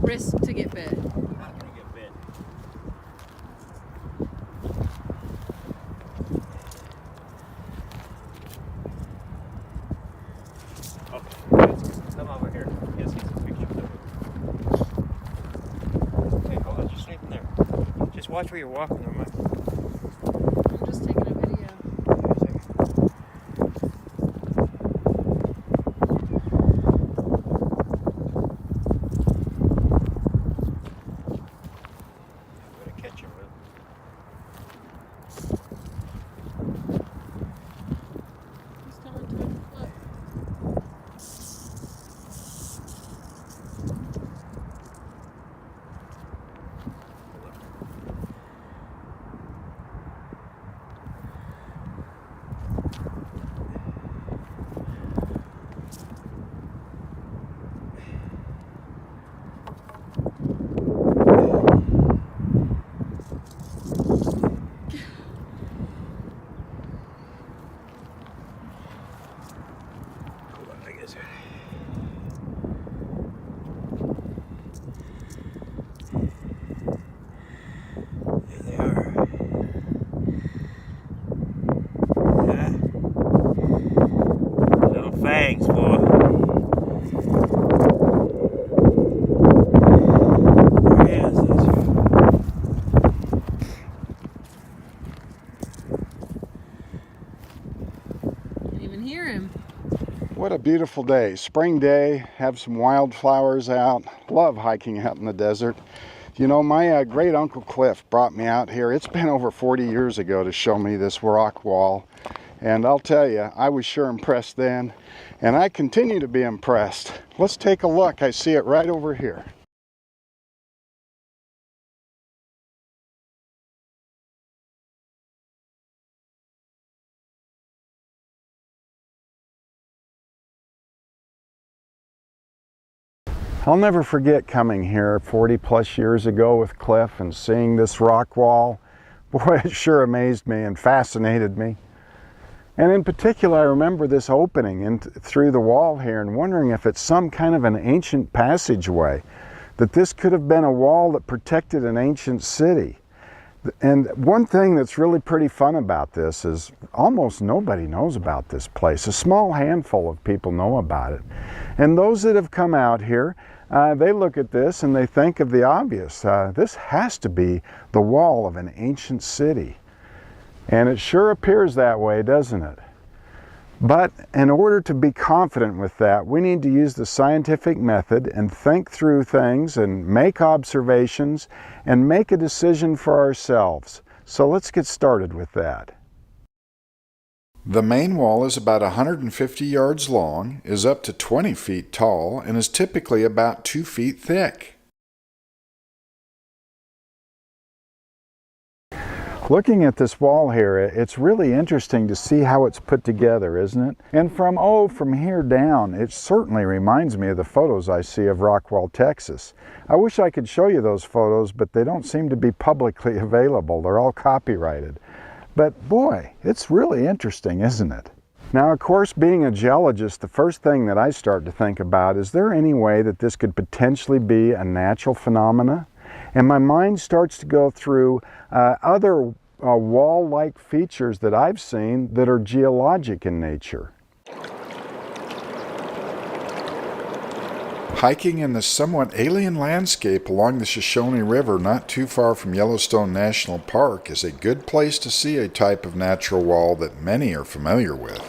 risk to get bit. I'm not gonna get bit. Okay, let's come over here. Yes, get some pictures of it. Okay, hold on, just leave them there. Just watch where you're walking there, Mike. I'm just taking a video. Catch him, man. He's coming to him. Look. Hold on, I guess. There they are. Yeah. Little fangs, boy. Yes, Can't even hear him. What a beautiful day. Spring day, have some wildflowers out. Love hiking out in the desert. You know, my great uncle Cliff brought me out here. It's been over 40 years ago to show me this rock wall. And I'll tell you, I was sure impressed then. And I continue to be impressed. Let's take a look. I see it right over here. I'll never forget coming here 40 plus years ago with Cliff and seeing this rock wall. Boy, it sure amazed me and fascinated me. And in particular, I remember this opening through the wall here and wondering if it's some kind of an ancient passageway, that this could have been a wall that protected an ancient city. And one thing that's really pretty fun about this is almost nobody knows about this place. A small handful of people know about it. And those that have come out here, they look at this and they think of the obvious. This has to be the wall of an ancient city. And it sure appears that way, doesn't it? But in order to be confident with that, we need to use the scientific method and think through things and make observations and make a decision for ourselves. So let's get started with that. The main wall is about 150 yards long, is up to 20 feet tall, and is typically about 2 feet thick. Looking at this wall here, it's really interesting to see how it's put together, isn't it? And from here down, it certainly reminds me of the photos I see of Rockwall, Texas. I wish I could show you those photos, but they don't seem to be publicly available. They're all copyrighted. But boy, it's really interesting, isn't it? Now, of course, being a geologist, the first thing that I start to think about, is there any way that this could potentially be a natural phenomena? And my mind starts to go through other wall-like features that I've seen that are geologic in nature. Hiking in the somewhat alien landscape along the Shoshone River not too far from Yellowstone National Park is a good place to see a type of natural wall that many are familiar with.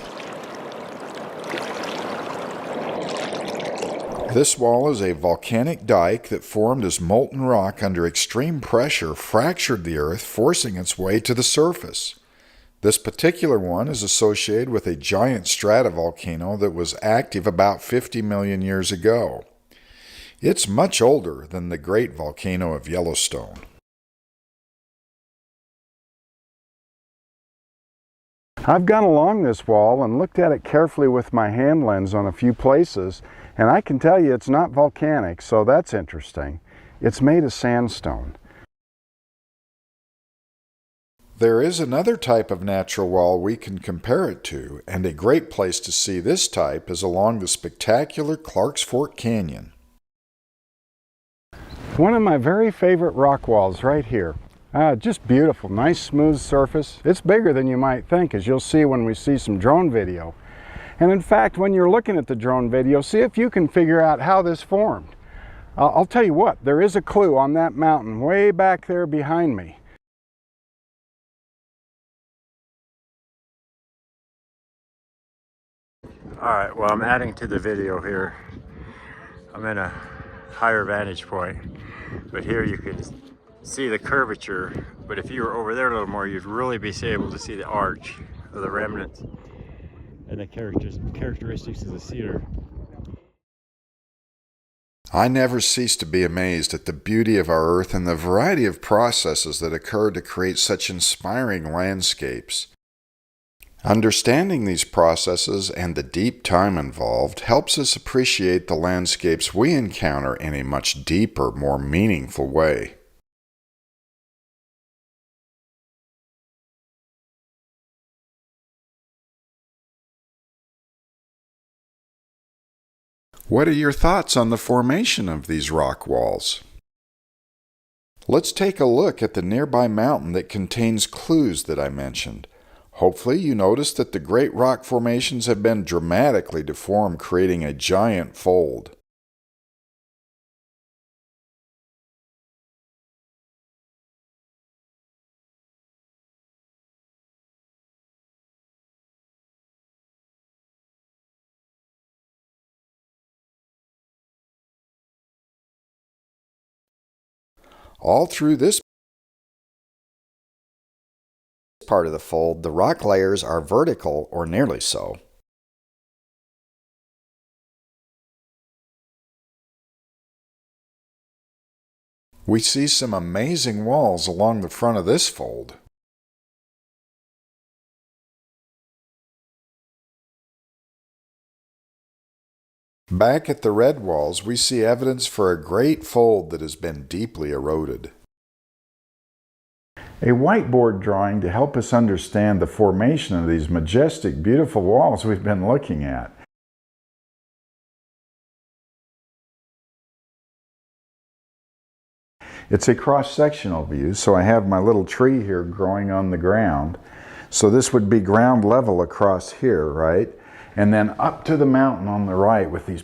This wall is a volcanic dike that formed as molten rock under extreme pressure fractured the earth, forcing its way to the surface. This particular one is associated with a giant stratovolcano that was active about 50 million years ago. It's much older than the Great Volcano of Yellowstone. I've gone along this wall and looked at it carefully with my hand lens on a few places, and I can tell you it's not volcanic, so that's interesting. It's made of sandstone. There is another type of natural wall we can compare it to, and a great place to see this type is along the spectacular Clark's Fork Canyon. One of my very favorite rock walls right here. Just beautiful, nice smooth surface. It's bigger than you might think, as you'll see when we see some drone video. And in fact, when you're looking at the drone video, see if you can figure out how this formed. I'll tell you what, there is a clue on that mountain way back there behind me. Alright, well, I'm adding to the video here. I'm in a higher vantage point, but here you can see the curvature, but if you were over there a little more, you'd really be able to see the arch of the remnant and the characteristics of the cedar. I never cease to be amazed at the beauty of our Earth and the variety of processes that occur to create such inspiring landscapes. Understanding these processes and the deep time involved helps us appreciate the landscapes we encounter in a much deeper, more meaningful way. What are your thoughts on the formation of these rock walls? Let's take a look at the nearby mountain that contains clues that I mentioned. Hopefully you notice that the great rock formations have been dramatically deformed, creating a giant fold. All through this part of the fold, the rock layers are vertical or nearly so. We see some amazing walls along the front of this fold. Back at the red walls, we see evidence for a great fold that has been deeply eroded. A whiteboard drawing to help us understand the formation of these majestic, beautiful walls we've been looking at. It's a cross-sectional view, so I have my little tree here growing on the ground. So this would be ground level across here, right? And then up to the mountain on the right with this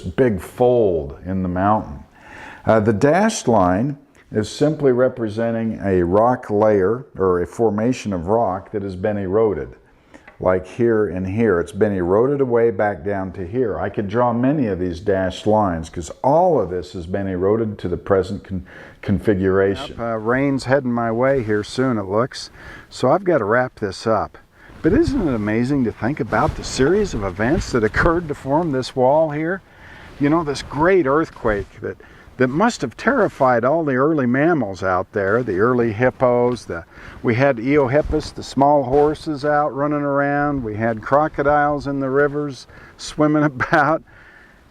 big fold in the mountain. The dashed line is simply representing a rock layer or a formation of rock that has been eroded. Like here and here, it's been eroded away back down to here. I could draw many of these dashed lines because all of this has been eroded to the present configuration. Rain's heading my way here soon, it looks, so I've got to wrap this up. But isn't it amazing to think about the series of events that occurred to form this wall here? You know, this great earthquake that must have terrified all the early mammals out there, the early hippos. We had Eohippus, the small horses out running around. We had crocodiles in the rivers swimming about.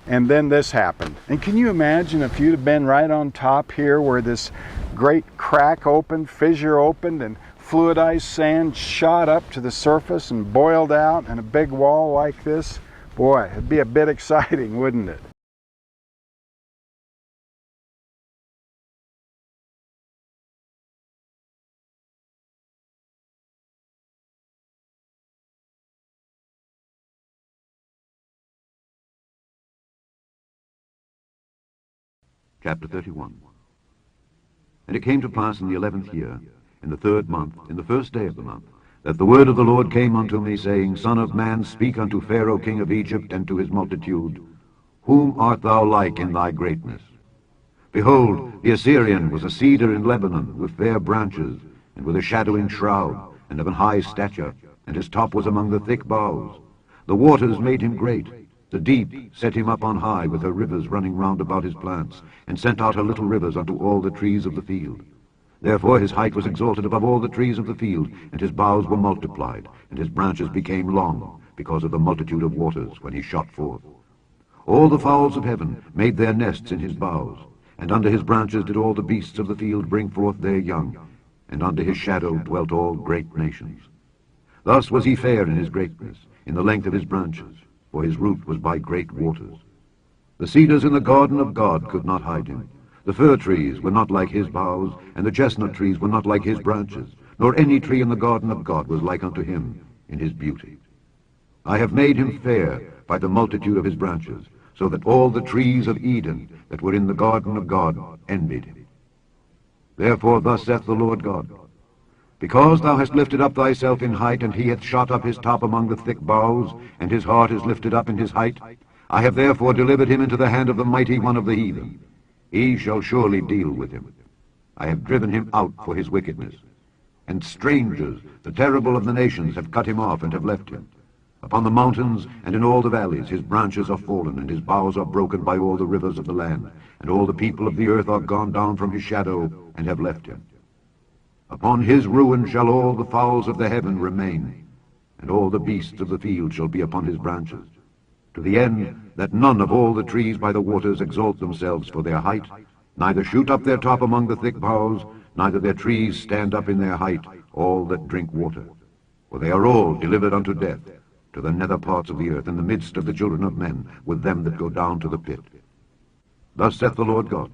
And then this happened. And can you imagine if you'd have been right on top here where this great crack opened, fissure opened, and fluidized sand shot up to the surface and boiled out in a big wall like this? Boy, it'd be a bit exciting, wouldn't it? Chapter 31. And it came to pass in the 11th year, in the 3rd month, in the 1st day of the month, that the word of the Lord came unto me, saying, Son of man, speak unto Pharaoh king of Egypt, and to his multitude, Whom art thou like in thy greatness? Behold, the Assyrian was a cedar in Lebanon, with fair branches, and with a shadowing shroud, and of an high stature, and his top was among the thick boughs. The waters made him great. The deep set him up on high, with her rivers running round about his plants, and sent out her little rivers unto all the trees of the field. Therefore his height was exalted above all the trees of the field, and his boughs were multiplied, and his branches became long, because of the multitude of waters when he shot forth. All the fowls of heaven made their nests in his boughs, and under his branches did all the beasts of the field bring forth their young, and under his shadow dwelt all great nations. Thus was he fair in his greatness, in the length of his branches, for his root was by great waters. The cedars in the garden of God could not hide him, The fir trees were not like his boughs, and the chestnut trees were not like his branches, nor any tree in the garden of God was like unto him in his beauty. I have made him fair by the multitude of his branches, so that all the trees of Eden that were in the garden of God envied him. Therefore thus saith the Lord God, because thou hast lifted up thyself in height, and he hath shot up his top among the thick boughs, and his heart is lifted up in his height, I have therefore delivered him into the hand of the mighty one of the heathen. He shall surely deal with him. I have driven him out for his wickedness. And strangers, the terrible of the nations, have cut him off and have left him. Upon the mountains and in all the valleys his branches are fallen, and his boughs are broken by all the rivers of the land, and all the people of the earth are gone down from his shadow and have left him. Upon his ruin shall all the fowls of the heaven remain, and all the beasts of the field shall be upon his branches, to the end that none of all the trees by the waters exalt themselves for their height, neither shoot up their top among the thick boughs, neither their trees stand up in their height, all that drink water. For they are all delivered unto death, to the nether parts of the earth, in the midst of the children of men, with them that go down to the pit. Thus saith the Lord God,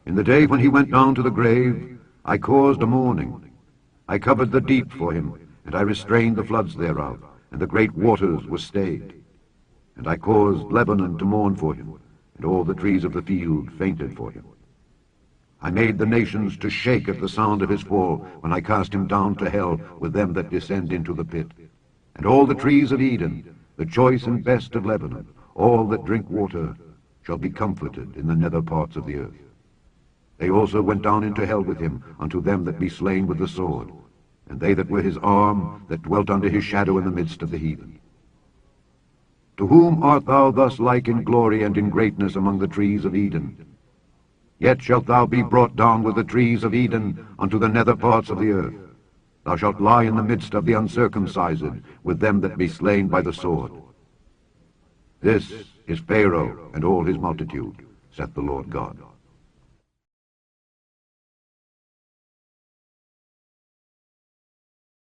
in the day when he went down to the grave, I caused a mourning. I covered the deep for him, and I restrained the floods thereof, and the great waters were stayed. And I caused Lebanon to mourn for him, and all the trees of the field fainted for him. I made the nations to shake at the sound of his fall, when I cast him down to hell with them that descend into the pit. And all the trees of Eden, the choice and best of Lebanon, all that drink water, shall be comforted in the nether parts of the earth. They also went down into hell with him, unto them that be slain with the sword, and they that were his arm, that dwelt under his shadow in the midst of the heathen. To whom art thou thus like in glory and in greatness among the trees of Eden? Yet shalt thou be brought down with the trees of Eden unto the nether parts of the earth. Thou shalt lie in the midst of the uncircumcised, with them that be slain by the sword. This is Pharaoh and all his multitude, saith the Lord God.